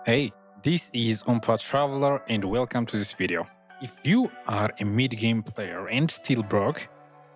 Hey, this is Umpa Traveler and welcome to this video. If you are a mid-game player and still broke,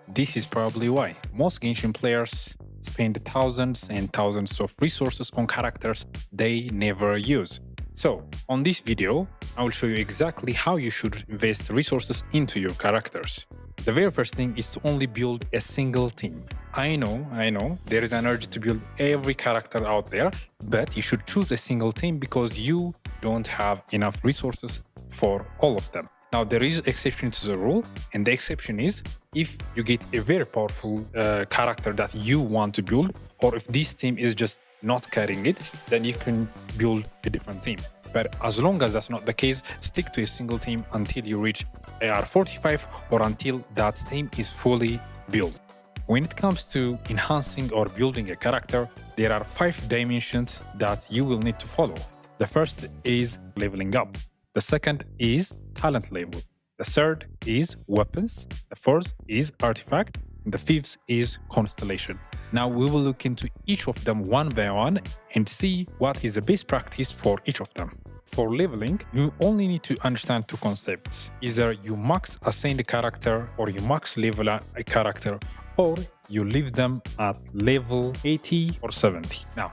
this is probably why. Most Genshin players spend thousands and thousands of resources on characters they never use. So, on this video, I will show you exactly how you should invest resources into your characters. The very first thing is to only build a single team. I know, there is an urge to build every character out there, but you should choose a single team because you don't have enough resources for all of them. Now, there is exception to the rule, and the exception is if you get a very powerful character that you want to build, or if this team is just not carrying it, then you can build a different team. But as long as that's not the case, stick to a single team until you reach AR 45 or until that team is fully built. When it comes to enhancing or building a character, there are 5 dimensions that you will need to follow. The first is leveling up. The second is talent level. The third is weapons. The fourth is artifact. And the fifth is constellation. Now we will look into each of them one by one and see what is the best practice for each of them. For leveling, you only need to understand 2 concepts. Either you max ascend a character or you max level a character, or you leave them at level 80 or 70. Now,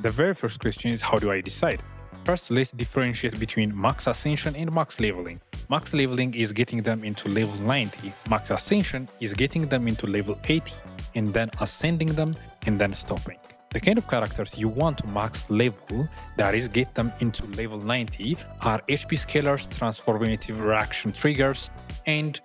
the very first question is, how do I decide? First, let's differentiate between max ascension and max leveling. Max leveling is getting them into level 90. Max ascension is getting them into level 80 and then ascending them and then stopping. The kind of characters you want to max level, that is get them into level 90, are HP scalers, transformative reaction triggers, and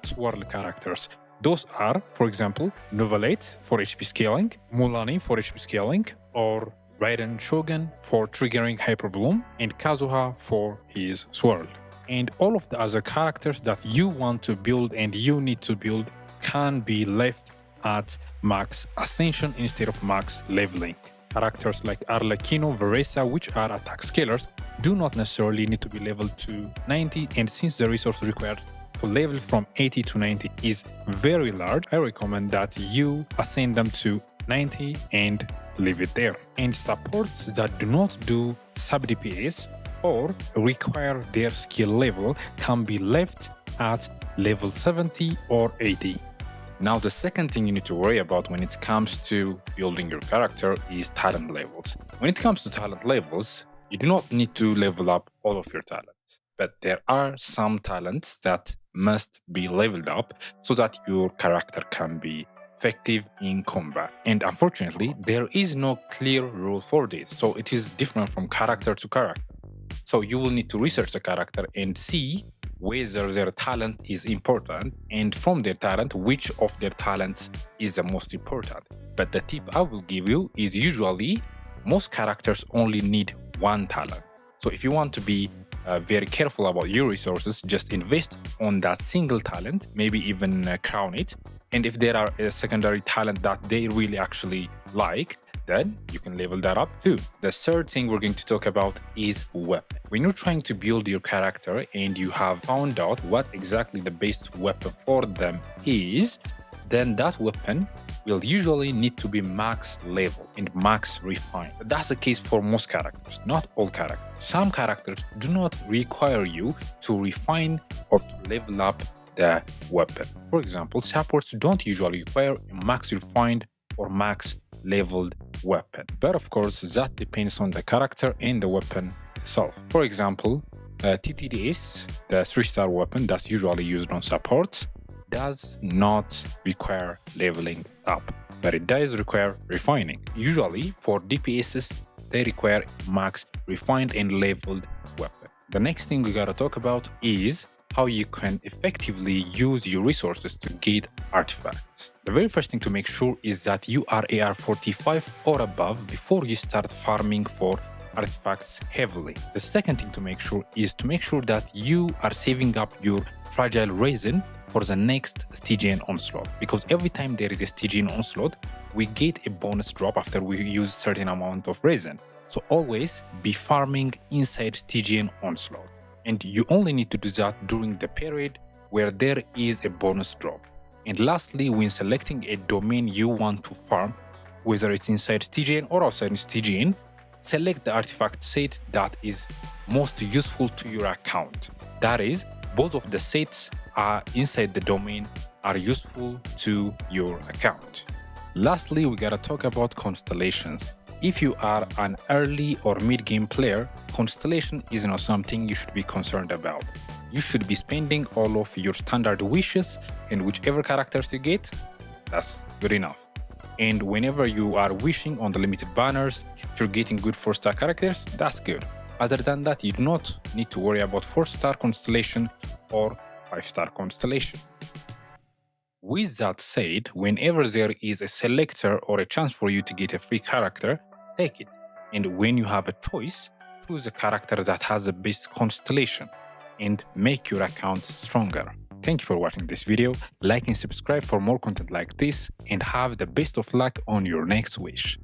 swirl characters. Those are, for example, Novelate for HP scaling, Mulani for HP scaling, or Raiden Shogun for triggering Hyper Bloom, and Kazuha for his swirl. And all of the other characters that you want to build and you need to build can be left at max ascension instead of max leveling. Characters like Arlecchino, Veresa, which are attack scalers, do not necessarily need to be leveled to 90, and since the resource required to level from 80 to 90 is very large, I recommend that you ascend them to 90 and leave it there. And supports that do not do sub DPS or require their skill level can be left at level 70 or 80. Now, the second thing you need to worry about when it comes to building your character is talent levels. When it comes to talent levels, you do not need to level up all of your talents, but there are some talents that must be leveled up so that your character can be effective in combat. And unfortunately, there is no clear rule for this, so it is different from character to character. So you will need to research the character and see whether their talent is important, and from their talent, which of their talents is the most important. But the tip I will give you is usually most characters only need 1 talent. So if you want to be very careful about your resources, just invest on that single talent, maybe even crown it. And if there are a secondary talent that they really actually like, then you can level that up too. The third thing we're going to talk about is weapon. When you're trying to build your character and you have found out what exactly the best weapon for them is, then that weapon will usually need to be max level and max refined. But that's the case for most characters, not all characters. Some characters do not require you to refine or to level up the weapon. For example, supports don't usually require a max refined or max leveled weapon. But of course, that depends on the character and the weapon itself. For example, TTDS, the 3-star weapon that's usually used on supports, does not require leveling up, but it does require refining. Usually for DPSs, they require max refined and leveled weapon. The next thing we gotta talk about is how you can effectively use your resources to get artifacts. The very first thing to make sure is that you are AR 45 or above before you start farming for artifacts heavily. The second thing to make sure is to make sure that you are saving up your fragile resin for the next Stygian onslaught, because every time there is a Stygian onslaught, we get a bonus drop after we use certain amount of resin. So always be farming inside Stygian onslaught. And you only need to do that during the period where there is a bonus drop. And lastly, when selecting a domain you want to farm, whether it's inside Stygian or outside Stygian, select the artifact set that is most useful to your account. That is, both of the sets are inside the domain are useful to your account. Lastly, we gotta talk about constellations. If you are an early or mid-game player, constellation is not something you should be concerned about. You should be spending all of your standard wishes, and whichever characters you get, that's good enough. And whenever you are wishing on the limited banners, if you're getting good 4-star characters, that's good. Other than that, you do not need to worry about 4-star constellation or 5-star constellation. With that said, whenever there is a selector or a chance for you to get a free character, take it. And when you have a choice, choose a character that has the best constellation and make your account stronger. Thank you for watching this video. Like and subscribe for more content like this, and have the best of luck on your next wish.